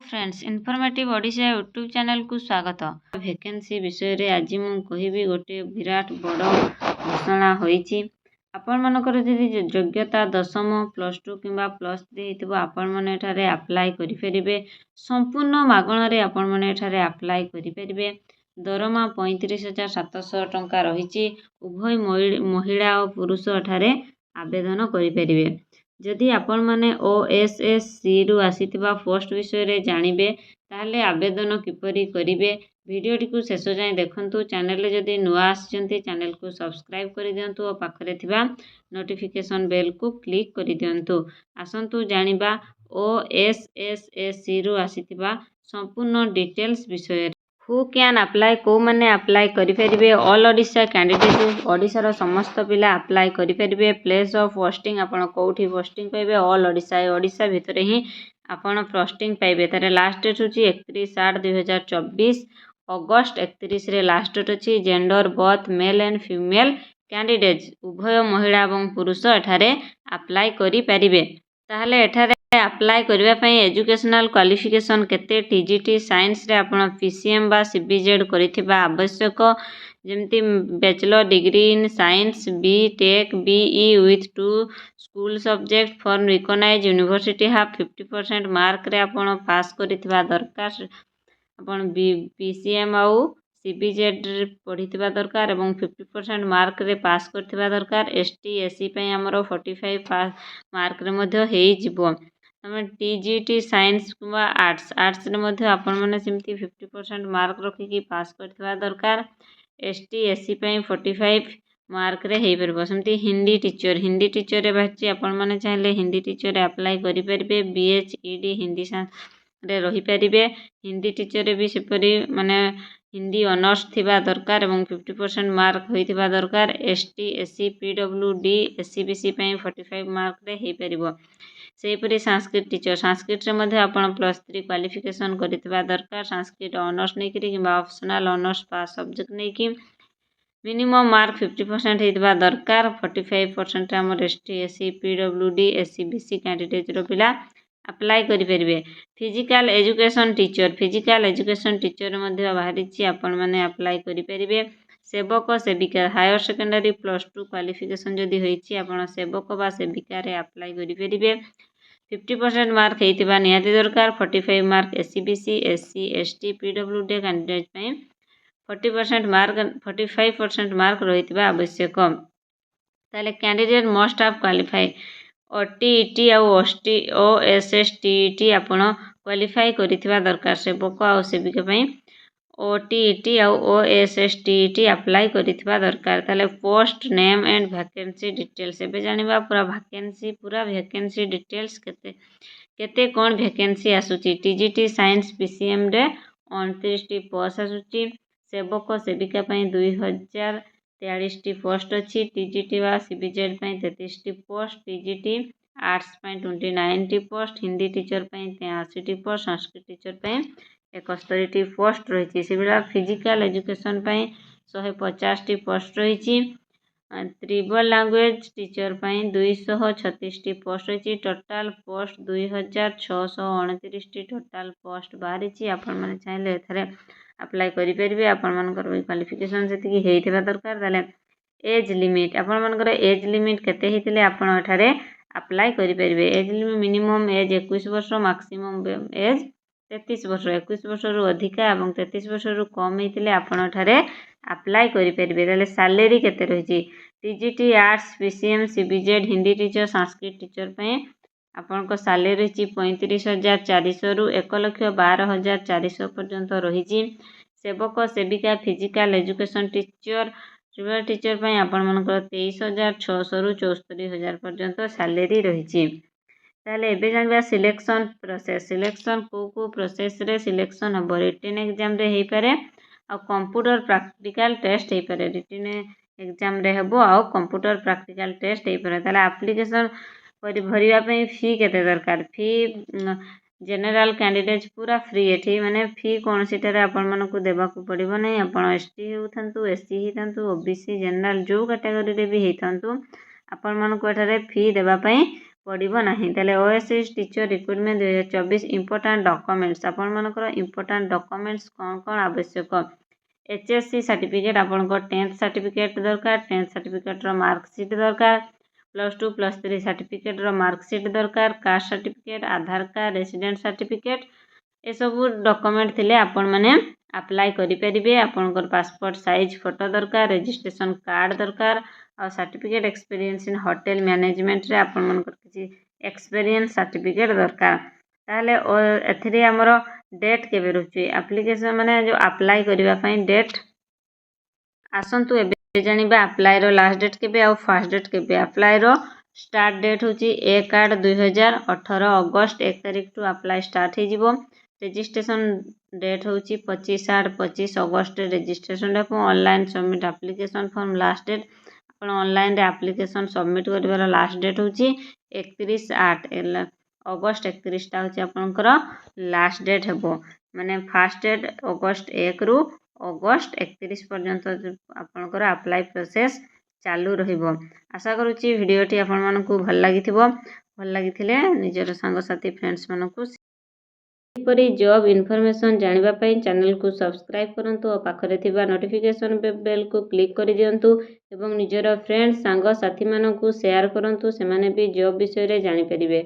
Friends informative Odisha YouTube channel को स्वागत। Vacancy विषय रे आज मु कहिबी गोटे विराट बड़ घोषणा होईची। आपण मानकर जदि योग्यता दशम प्लस टू किंबा प्लस थ्री हेतु आपण माने एठारे अप्लाई करि परिबे। संपूर्ण मागणा रे आपण माने एठारे अप्लाई करि परिबे। दरमा 35,700 टंका रहिची। उभय महिला और पुरुष एठारे आवेदन करि परिबे। जदि आपण माने OSSC रु आसीथिबा पोस्ट विषय रे जानिबे ताहले आवेदन किपरि करिवे वीडियोटी को शेष जाए देखंतु। चैनल जदि नुआ आछंती चैनल को सब्सक्राइब कर दियंतु और पाखरे थिबा नोटिफिकेशन बेल को क्लिक कर दियंतु। आसंतु जानिबा OSSC रु आसीथिबा संपूर्ण डिटेल्स विषय। हु कैन अप्लाई को माने अप्लाई करि परिबे। ऑल ओडिशा कैंडिडेट ओडिशा समस्त पिला अप्लाई करि परिबे। प्लेस ऑफ पोस्टिंग आपण कोठी पोस्टिंग पाइबे ऑल ओडिशा ओडिशा भितर ही आपण पोस्टिंग पाइबे। तारे लास्ट डेट होची 31/8/2024 अगस्त 31 रे लास्ट डेट अछि। Gender both male and female candidates उभय महिला एवं पुरुष एठारे अप्लाई करि परिबे। ताहले एठारे अप्लाई करबा पई एजुकेशनल क्वालिफिकेशन केते टीजीटी साइंस रे आपण पीसीएम बा सीबीजेड करिथिबा आवश्यक। जेमती bachelor degree in science BTech BE with 2 school subject for recognise university half 50% mark रे आपण पास करिथिबा दरकार। आपण पीसीएम आउ सीबीजेड रे पढ़िथिबा दरकार एवं 50% मार्क रे पास करथिबा दरकार। एसटी एससी पई हमरो 45 मार्क रे मध्ये हेई जिवो। टीजीटी साइंस किंवा आर्ट्स रे मध्ये आपण माने सिमती 50% मार्क रखी की पास करथिबा दरकार। एसटी एससी पई 45 मार्क रे हेई परबो। सिमती हिंदी टीचर रे बाची आपण माने चाहिले हिंदी टीचर रे अप्लाई करि परिबे। बीएचईडी हिंदी रे रही परिबे। हिंदी टीचर रे भी सेपरी माने हिंदी ऑनर्स थिबा दरकार एवं 50% मार्क होइथिबा दरकार। एसटी एससी पीडब्ल्यूडी एससीबीसी पई 45 मार्क रे हेई परिबो। सेपरी संस्कृत टीचर संस्कृत रे मध्ये आपण +3 क्वालिफिकेशन करिथिबा दरकार। संस्कृत ऑनर्स नै करी किबा ऑप्शनल ऑनर्स पास सब्जेक्ट नै कि मिनिमम मार्क 50% हेइथिबा दरकार। 45% हमर ST SC PWD SCBC candidate रो पिला अप्लाई करि परिबे। फिजिकल एजुकेशन टीचर मध्ये बाहरिछि आपण माने अप्लाई करि परिबे। सेवक सेविका हायर सेकेंडरी +2 क्वालिफिकेशन जदि होइछि आपण सेवक बा सेविका रे अप्लाई करि परिबे। 50% मार्क हेइथिबा निहाती दरकार। 45 mark SCBC SC ST PWD candidate पई 45% मार्क रहिथिबा आवश्यक। ताले candidate must have qualify OTET आ ओएसएसटीईटी आपण क्वालिफाई करिथिबा दरकार। सेवक आ सेविका पई ओटीईटी आ ओएसएसटीईटी अप्लाई करिथिबा दरकार। ताले post name and vacancy details एबे जानिबा पूरा वैकेंसी डिटेल्स केते कोन वैकेंसी आसुची। टीजीटी साइंस पीसीएम रे 29 टी पोस्ट आसुची। सेवक सेविका पई 2043 टी पोस्ट अछि। टीजीटी वा सीबीजेड पई 33 टी पोस्ट। टीजीटी आर्ट्स पई 29 टी पोस्ट। हिंदी टीचर पई 83 टी पोस्ट। संस्कृत टीचर पई 71 टी पोस्ट रहिछि। सिबिला फिजिकल एजुकेशन पई 150 टी पोस्ट रहिछि। ट्रिबल लैंग्वेज टीचर पई 236 टी पोस्ट रहिछि। टोटल पोस्ट 2629 टी टोटल पोस्ट बाहरिछि। आपण माने चाहिले एथरे अप्लाई करि परिबे। आपण मानकर क्वालिफिकेशन सेति कि हेइथिबा दरकार। ताले एज लिमिट आपण मानकर एज लिमिट केते हेतिले आपण एठारे अप्लाई करि परिबे। एज लिमिट मिनिमम एज 21 वर्ष मैक्सिमम एज 33 वर्ष। 21 वर्ष रु अधिका एवं 33 वर्ष रु कम हेतिले आपण एठारे अप्लाई करि परिबे। ताले सैलरी केते रहिछि। TGT arts PCM CBZ Hindi teacher Sanskrit teacher पई आपण को सैलरी रहिछि 35,400 रु 1,12,400 पर्यंत रहिछि। सेवक सेविका फिजिकल एजुकेशन टीचर ट्रिबल टीचर पई आपण मानकर 23,600 रु 74,000 पर्यंत सैलरी रहिछि। ताले एबे जानबा सिलेक्शन प्रोसेस। सिलेक्शन को प्रोसेस रे सिलेक्शन हबो। रिटन एग्जाम रे हेइ पारे आ कंप्यूटर प्रैक्टिकल टेस्ट हेइ पारे। रिटन एग्जाम रे हबो आ कंप्यूटर प्रैक्टिकल टेस्ट हेइ पारे। ताले एप्लीकेशन भरिबा पई फी केते दरकार। फी जनरल कैंडिडेट पूरा फ्री एठी माने फी कोन सिटारे आपण मानकु देबा को पड़िबो नै। आपण एसटी हेउथंतु एससी हेथंतु ओबीसी जनरल जो कैटेगरी रे भी हेथंतु आपण मानकु एठारे फी देबा पई पड़ो ना। ताले OSS teacher recruitment 2024 important documents आपनकर इंपोर्टाट डॉक्यूमेंट्स कौन कौन आवश्यक। एचएससी सर्टिफिकेट आपनकर 10th सर्टिफिकेट दरकार, 10th सर्टिफिकेट रो मार्कशीट दरकार, +2 +3 सर्टिफिकेट रो मार्कशीट दरकार, कास्ट सर्टिफिकेट, आधार कार्ड, रेसिडेंट सर्टिफिकेट ए सब डॉक्यूमेंट थिले आपण माने अप्लाई करि परिबे। आपनकर पासपोर्ट साइज फोटो दरकार, रजिस्ट्रेशन कार्ड दरकार और certificate experience in hotel management रे आपण मानकर किछि एक्सपीरियंस सर्टिफिकेट दरकार। ताहले एथिरे हमर डेट केबे रहउछि एप्लीकेशन माने जो अप्लाई करिवा पई डेट आसंतु एबे जानिबा अप्लाई रो लास्ट डेट केबे आ फर्स्ट डेट केबे। अप्लाई रो स्टार्ट डेट होछि 1/8/2018 अगस्त 1 तारिख टू अप्लाई स्टार्ट हे जिवो। रजिस्ट्रेशन डेट होछि 25/8/25 अगस्त registration date. Online submit application form last date आपण ऑनलाइन रे एप्लीकेशन सबमिट करिवार लास्ट डेट होछि 31/8 अगस्त 31 टा होछि आपनकर लास्ट डेट हेबो। माने फर्स्ट डेट अगस्त 1 रु अगस्त 31 पर्यंत आपनकर अप्लाई प्रोसेस चालू रहिबो। आशा करूछि भिडियोटी आपण मानकु भल लागिथिबो। भल लागिथिले निजर संग साथी फ्रेंड्स मानकु एपरि जॉब इन्फॉर्मेशन जानिबा पई चैनल को सब्सक्राइब करंतु और पाखरे थिबा नोटिफिकेशन बेल को क्लिक करि दियंतु एवं निजर फ्रेंड्स संग साथी मानकु शेयर करंतु सेमाने भी जॉब विषय रे जानि परिबे।